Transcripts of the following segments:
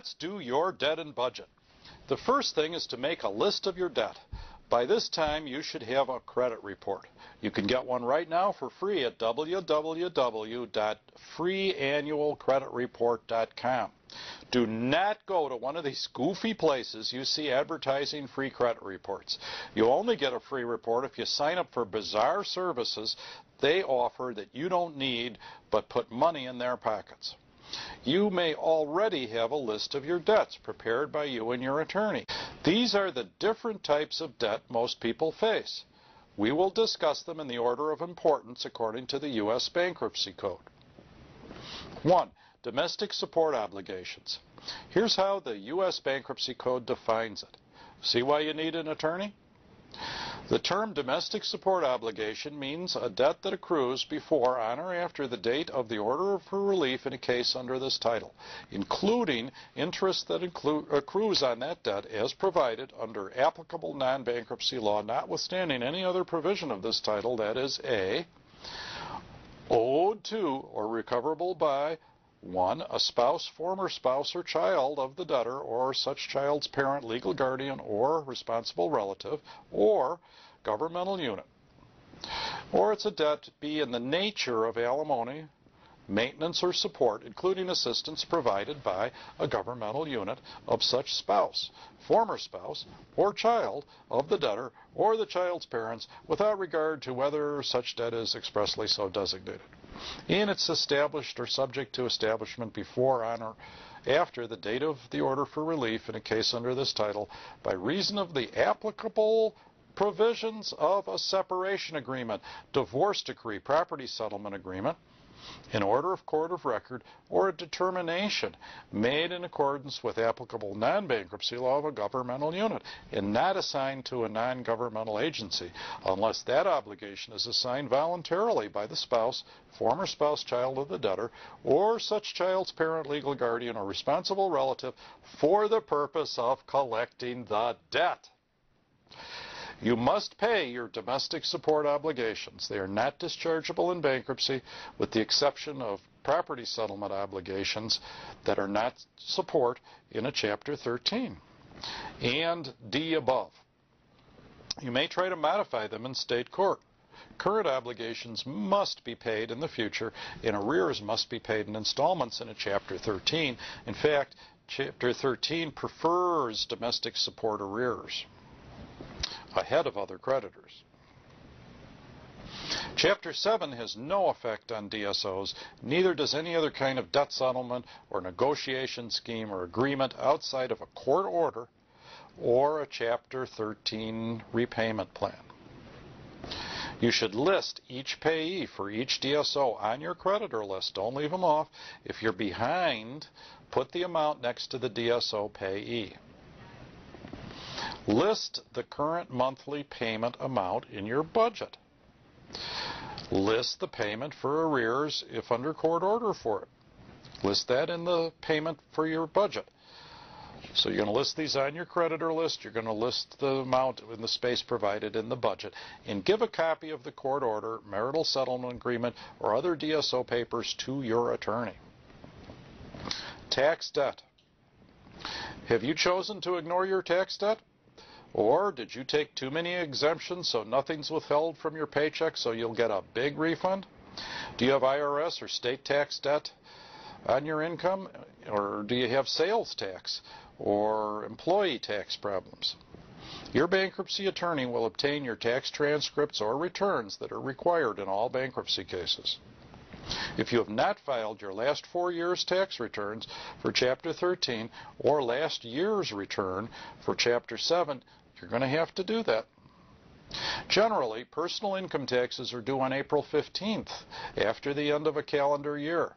Let's do your debt and budget. The first thing is to make a list of your debt. By this time, you should have a credit report. You can get one right now for free at www.freeannualcreditreport.com. Do not go to one of these goofy places you see advertising free credit reports. You only get a free report if you sign up for bizarre services they offer that you don't need but put money in their pockets. You may already have a list of your debts prepared by you and your attorney. These are the different types of debt most people face. We will discuss them in the order of importance according to the U.S. Bankruptcy Code. 1. Domestic support obligations. Here's how the U.S. Bankruptcy Code defines it. See why you need an attorney? The term domestic support obligation means a debt that accrues before, on, or after the date of the order for relief in a case under this title, including interest that accrues on that debt as provided under applicable non-bankruptcy law, notwithstanding any other provision of this title, that is, A, owed to or recoverable by 1. A spouse, former spouse, or child of the debtor, or such child's parent, legal guardian, or responsible relative, or governmental unit. Or it's a debt B in the nature of alimony, maintenance, or support, including assistance provided by a governmental unit of such spouse, former spouse, or child of the debtor, or the child's parents, without regard to whether such debt is expressly so designated. And it's established or subject to establishment before, on, or after the date of the order for relief in a case under this title by reason of the applicable provisions of a separation agreement, divorce decree, property settlement agreement, an order of court of record, or a determination made in accordance with applicable non-bankruptcy law of a governmental unit and not assigned to a non-governmental agency unless that obligation is assigned voluntarily by the spouse, former spouse, child of the debtor, or such child's parent, legal guardian, or responsible relative for the purpose of collecting the debt. You must pay your domestic support obligations. They are not dischargeable in bankruptcy, with the exception of property settlement obligations that are not support in a Chapter 13. And D above. You may try to modify them in state court. Current obligations must be paid in the future, and arrears must be paid in installments in a Chapter 13. In fact, Chapter 13 prefers domestic support arrears ahead of other creditors. Chapter 7 has no effect on DSOs, neither does any other kind of debt settlement or negotiation scheme or agreement outside of a court order or a Chapter 13 repayment plan. You should list each payee for each DSO on your creditor list. Don't leave them off. If you're behind, put the amount next to the DSO payee. List the current monthly payment amount in your budget. List the payment for arrears if under court order for it. List that in the payment for your budget. So you're going to list these on your creditor list. You're going to list the amount in the space provided in the budget. And give a copy of the court order, marital settlement agreement, or other DSO papers to your attorney. Tax debt. Have you chosen to ignore your tax debt? Or did you take too many exemptions so nothing's withheld from your paycheck so you'll get a big refund? Do you have IRS or state tax debt on your income? Or do you have sales tax or employee tax problems? Your bankruptcy attorney will obtain your tax transcripts or returns that are required in all bankruptcy cases. If you have not filed your last 4 years' tax returns for Chapter 13 or last year's return for Chapter 7, you're going to have to do that. Generally, personal income taxes are due on April 15th, after the end of a calendar year.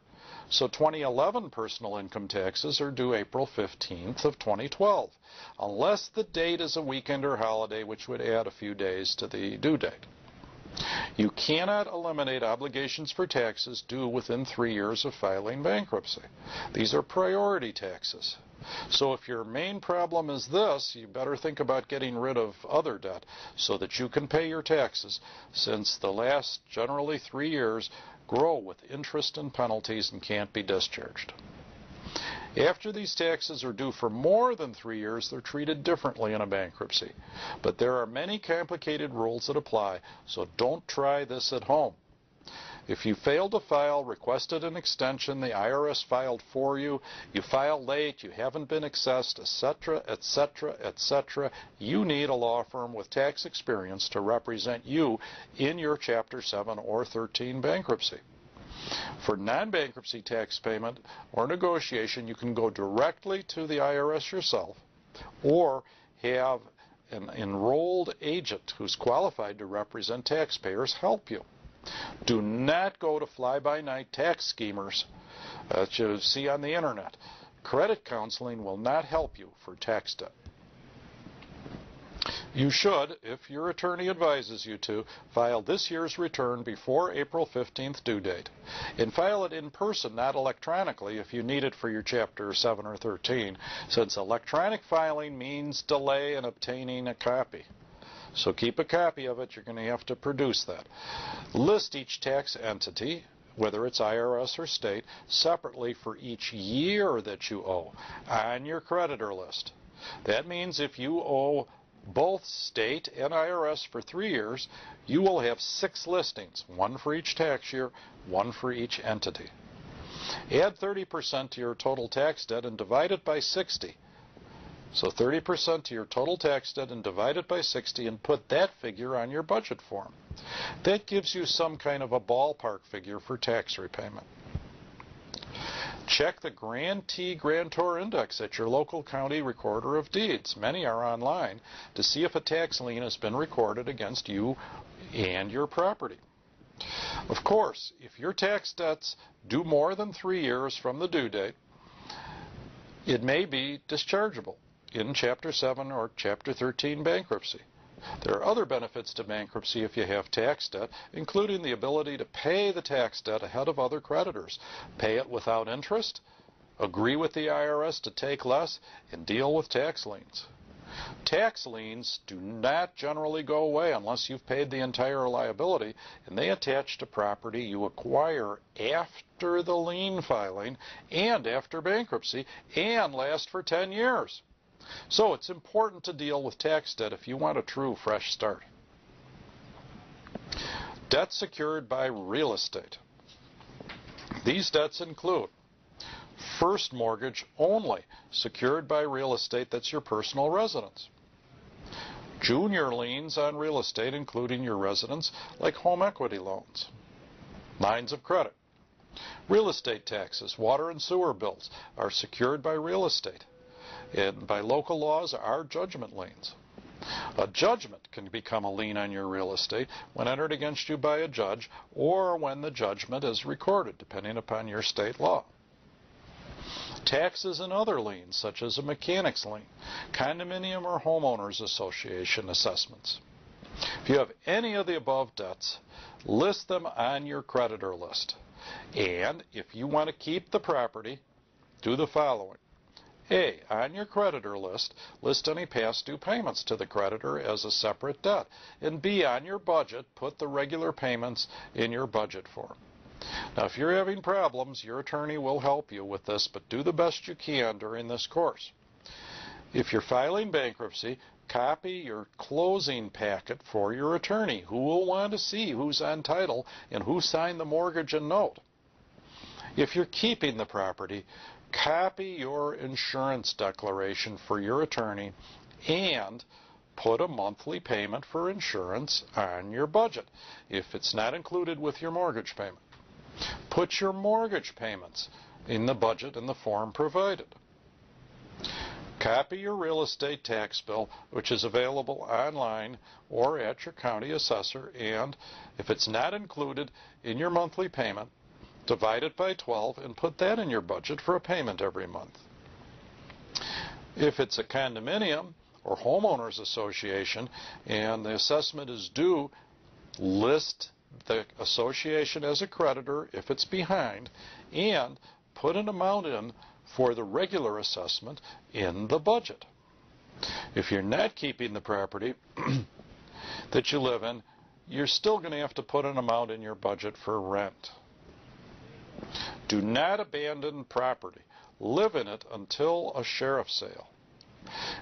So 2011 personal income taxes are due April 15th of 2012, unless the date is a weekend or holiday, which would add a few days to the due date. You cannot eliminate obligations for taxes due within 3 years of filing bankruptcy. These are priority taxes. So if your main problem is this, you better think about getting rid of other debt so that you can pay your taxes, since the last generally 3 years grow with interest and penalties and can't be discharged. After these taxes are due for more than 3 years, they're treated differently in a bankruptcy. But there are many complicated rules that apply, so don't try this at home. If you failed to file, requested an extension, the IRS filed for you, you filed late, you haven't been assessed, etc., etc., etc., you need a law firm with tax experience to represent you in your Chapter 7 or 13 bankruptcy. For non-bankruptcy tax payment or negotiation, you can go directly to the IRS yourself or have an enrolled agent who's qualified to represent taxpayers help you. Do not go to fly-by-night tax schemers that you see on the internet. Credit counseling will not help you for tax debt. You should, if your attorney advises you to, file this year's return before April 15th due date. And file it in person, not electronically, if you need it for your Chapter 7 or 13, since electronic filing means delay in obtaining a copy. So keep a copy of it. You're going to have to produce that. List each tax entity, whether it's IRS or state, separately for each year that you owe on your creditor list. That means if you owe both state and IRS for 3 years, you will have 6 listings, one for each tax year, one for each entity. Add 30% to your total tax debt and divide it by 60. So 30% to your total tax debt and divide it by 60 and put that figure on your budget form. That gives you some kind of a ballpark figure for tax repayment. Check the Grantee-Grantor Index at your local county recorder of deeds. Many are online to see if a tax lien has been recorded against you and your property. Of course, if your tax debt's due more than 3 years from the due date, it may be dischargeable in Chapter 7 or Chapter 13 bankruptcy. There are other benefits to bankruptcy if you have tax debt, including the ability to pay the tax debt ahead of other creditors, pay it without interest, agree with the IRS to take less, and deal with tax liens. Tax liens do not generally go away unless you've paid the entire liability, and they attach to property you acquire after the lien filing and after bankruptcy and last for 10 years. So it's important to deal with tax debt if you want a true fresh start. Debt secured by real estate. These debts include first mortgage only, secured by real estate that's your personal residence. Junior liens on real estate, including your residence, like home equity loans. Lines of credit. Real estate taxes, water and sewer bills are secured by real estate. And by local laws are judgment liens. A judgment can become a lien on your real estate when entered against you by a judge or when the judgment is recorded, depending upon your state law. Taxes and other liens, such as a mechanic's lien, condominium or homeowners association assessments. If you have any of the above debts, list them on your creditor list. And if you want to keep the property, do the following. A, on your creditor list, list any past due payments to the creditor as a separate debt. And B, on your budget, put the regular payments in your budget form. Now, if you're having problems, your attorney will help you with this, but do the best you can during this course. If you're filing bankruptcy, copy your closing packet for your attorney, who will want to see who's on title and who signed the mortgage and note. If you're keeping the property, copy your insurance declaration for your attorney and put a monthly payment for insurance on your budget if it's not included with your mortgage payment. Put your mortgage payments in the budget in the form provided. Copy your real estate tax bill, which is available online or at your county assessor, and if it's not included in your monthly payment, divide it by 12 and put that in your budget for a payment every month. If it's a condominium or homeowners association and the assessment is due, list the association as a creditor if it's behind and put an amount in for the regular assessment in the budget. If you're not keeping the property that you live in, you're still going to have to put an amount in your budget for rent. Do not abandon property. live in it until a sheriff's sale.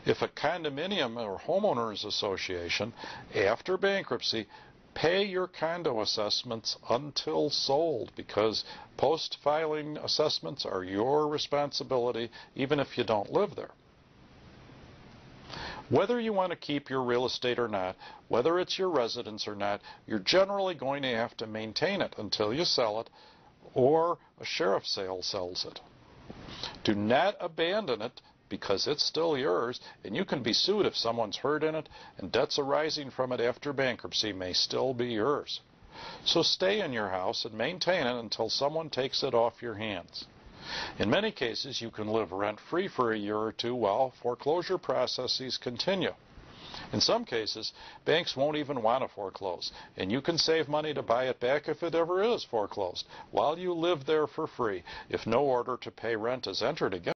If a condominium or homeowners association, after bankruptcy, pay your condo assessments until sold, because post-filing assessments are your responsibility even if you don't live there. Whether you want to keep your real estate or not, whether it's your residence or not, you're generally going to have to maintain it until you sell it or a sheriff's sale sells it. Do not abandon it, because it's still yours, and you can be sued if someone's hurt in it, and debts arising from it after bankruptcy may still be yours. So stay in your house and maintain it until someone takes it off your hands. In many cases, you can live rent-free for a year or two while foreclosure processes continue. In some cases, banks won't even want to foreclose, and you can save money to buy it back if it ever is foreclosed, while you live there for free, if no order to pay rent is entered against